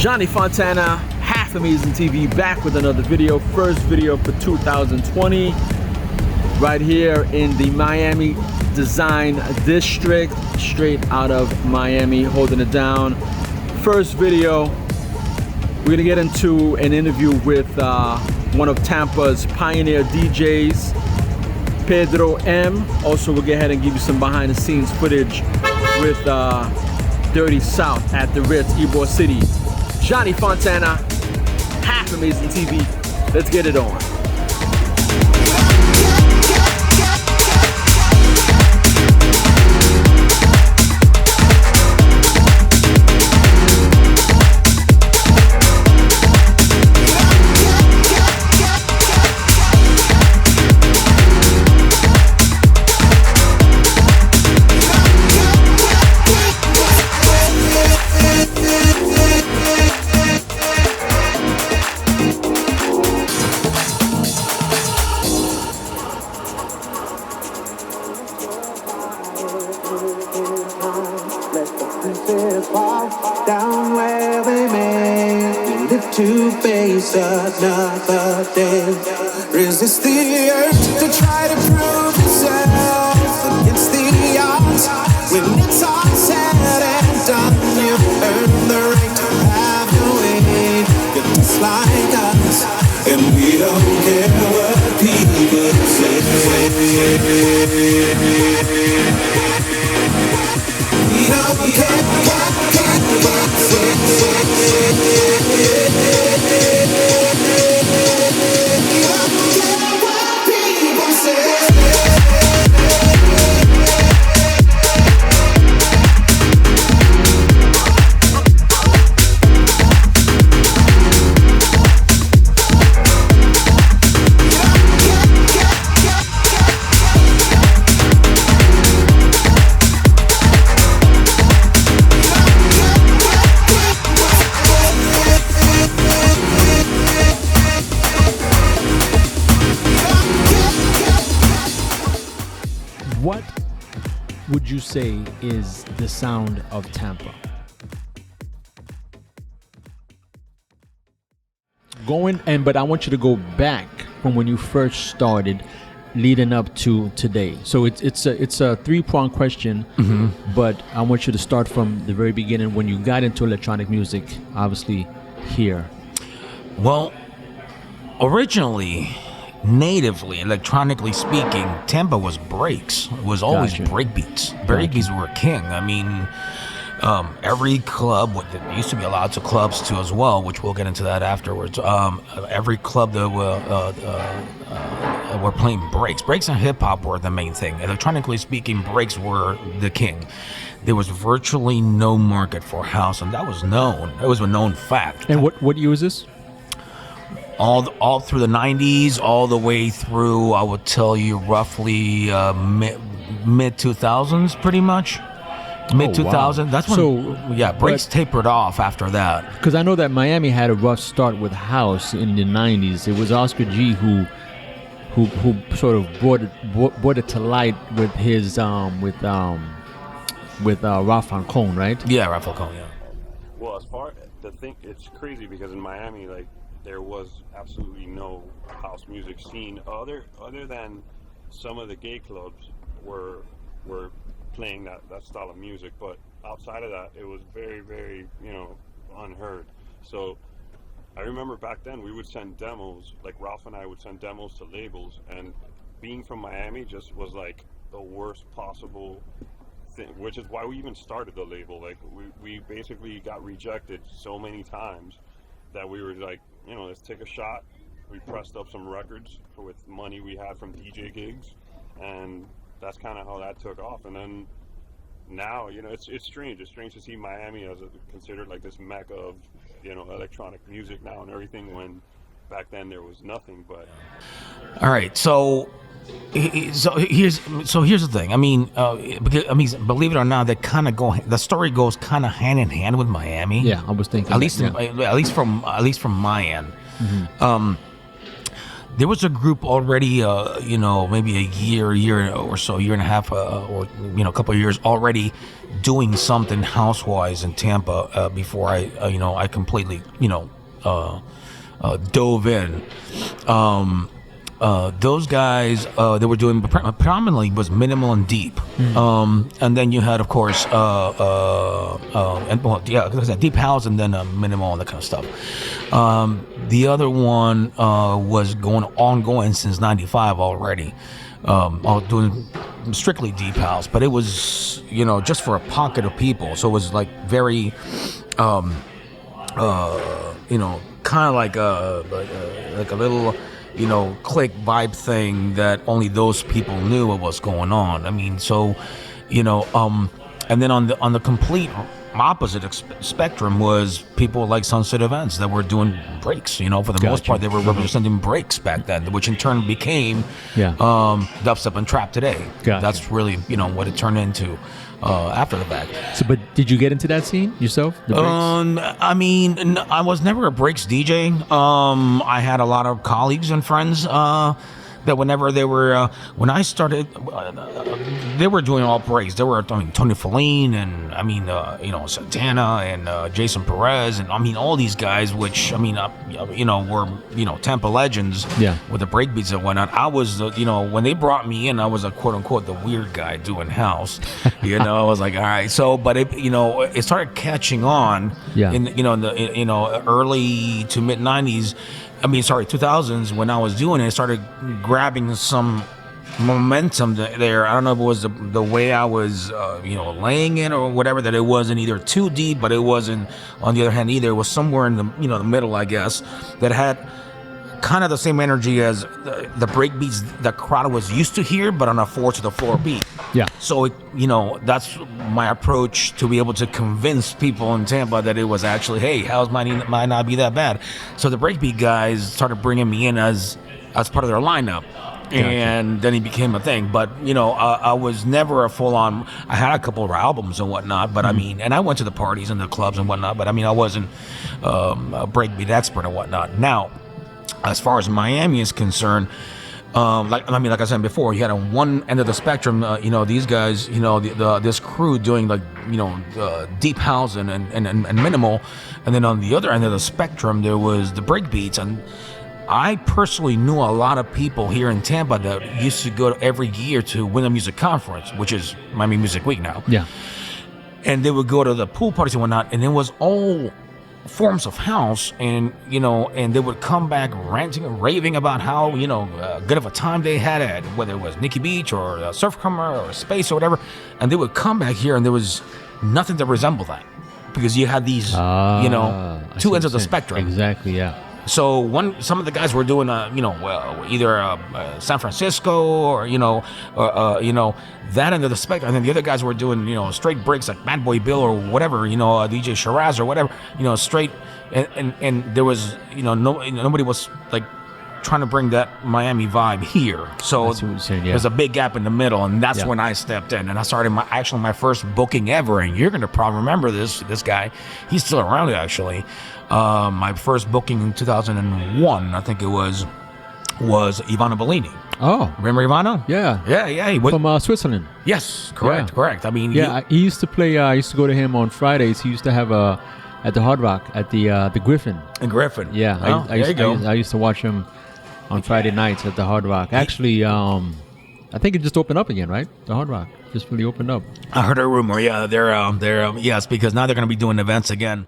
Johnny Fontana, Half Amazing TV, back with another video. First video for 2020, right here in the Miami Design District, straight out of Miami, holding it down. First video, we're gonna get into an interview with one of Tampa's pioneer DJs, Pedro M. Also, we'll go ahead and give you some behind the scenes footage with Dirty South at the Ritz Ybor City. Johnny Fontana, Half Amazing TV. Let's get it on. Down where they may live to face another day. Resist the urge to try to prove yourself against the odds. When it's all said and done, you earn the right to have your way. You're just like us, and we don't care what people say. We don't care what people say. We don't care what people say. What would you say is the sound of Tampa? But I want you to go back from when you first started, leading up to today. So it's a three-pronged question, but I want you to start from the very beginning when you got into electronic music, obviously here. Well, originally, natively, electronically speaking, Tampa was breaks. It was always breakbeats. Breakbeats were king. I mean, every club, there used to be lots of clubs too as well, which we'll get into that afterwards. Every club that were playing breaks. Breaks and hip hop were the main thing. Electronically speaking, breaks were the king. There was virtually no market for house, and that was known. It was a known fact. And what year was this? All through the 90s, all the way through, I would tell you, roughly mid 2000s, pretty much. Mid 2000s. Wow. That's when, breaks tapered off after that. Because I know that Miami had a rough start with house in the 90s. It was Oscar G who sort of brought it to light with his with Ralph Falcone, right? Yeah, Ralph Falcone. Yeah. Well, as far the thing, it's crazy because in Miami, like, there was absolutely no house music scene other than some of the gay clubs were playing that style of music, but outside of that, it was very, very, unheard. So I remember back then we would send demos, like Ralph and I would send demos to labels, and being from Miami just was like the worst possible thing, which is why we even started the label. Like we basically got rejected so many times that we were like, let's take a shot. We pressed up some records with money we had from DJ gigs, and that's kind of how that took off. And then now, it's strange. It's strange to see Miami as considered like this mecca of, electronic music now and everything, when back then there was nothing. But all right, so here's the thing. I mean, believe it or not, the story goes kind of hand in hand with Miami. Yeah, I was thinking. At least from my end. Mm-hmm. there was a group already, maybe a year or so, year and a half, or a couple of years already doing something house-wise in Tampa before I completely, dove in. Those guys, they were doing predominantly was minimal and deep, and then you had, of course, deep house, and then minimal and that kind of stuff. The other one was ongoing since '95 already. I was doing strictly deep house, but it was just for a pocket of people, so it was like very, kind of like a little, click vibe thing that only those people knew what was going on. I mean, so, and then on the complete opposite spectrum was people like Sunset Events that were doing breaks. For the most part, they were representing breaks back then, which in turn became dubstep and trap today. That's really what it turned into after the fact. So, but did you get into that scene yourself? The breaks? I mean, I was never a breaks DJ. I had a lot of colleagues and friends that whenever they were, when I started, they were doing all breaks. There were, Tony Feline and, Santana and Jason Perez and, all these guys, which, were, Tampa legends with the breakbeats and whatnot. I was, when they brought me in, I was a quote-unquote the weird guy doing house. I was like, all right. So, but it, it started catching on in, in the, early to mid-90s. 2000s, when I was doing it, I started grabbing some momentum there. I don't know if it was the way I was, laying it or whatever, that it wasn't either too deep, but it wasn't, on the other hand, either. It was somewhere in the, the middle, I guess, that had kind of the same energy as the break beats the crowd was used to hear, but on a 4-to-the-floor beat. Yeah. So, that's my approach to be able to convince people in Tampa that it was actually, hey, house might not be that bad. So the breakbeat guys started bringing me in as part of their lineup. Gotcha. And then he became a thing. But, I was never a full-on, I had a couple of albums and whatnot, but and I went to the parties and the clubs and whatnot, but I wasn't a breakbeat expert and whatnot. Now, as far as Miami is concerned, like I said before, you had on one end of the spectrum, these guys, this crew doing like, deep house and minimal, and then on the other end of the spectrum, there was the breakbeats. And I personally knew a lot of people here in Tampa that used to go every year to Winter Music Conference, which is Miami Music Week now. Yeah, and they would go to the pool parties and whatnot, and it was all forms of house, and and they would come back ranting and raving about how good of a time they had at, whether it was Nikki Beach or Surf Comer or Space or whatever, and they would come back here and there was nothing to resemble that, because you had these two ends of the spectrum. Exactly. Yeah. So some of the guys were doing either San Francisco or that end of the spectrum, and then the other guys were doing straight breaks like Bad Boy Bill or whatever, DJ Shiraz or whatever, straight, and there was nobody was like trying to bring that Miami vibe here. So there's a big gap in the middle, and that's when I stepped in, and I started my first booking ever. And you're gonna probably remember this guy. He's still around actually. My first booking in 2001, I think it was Ivano Bellini. Oh, remember Ivano? Yeah. He went from Switzerland. Yes, correct. He used to play. I used to go to him on Fridays. He used to have at the Hard Rock at the Griffin. In Griffin. Yeah, I used to watch him on Friday nights at the Hard Rock. Actually, I think it just opened up again, right? The Hard Rock just really opened up. I heard a rumor. Yeah, they're yes, because now they're going to be doing events again.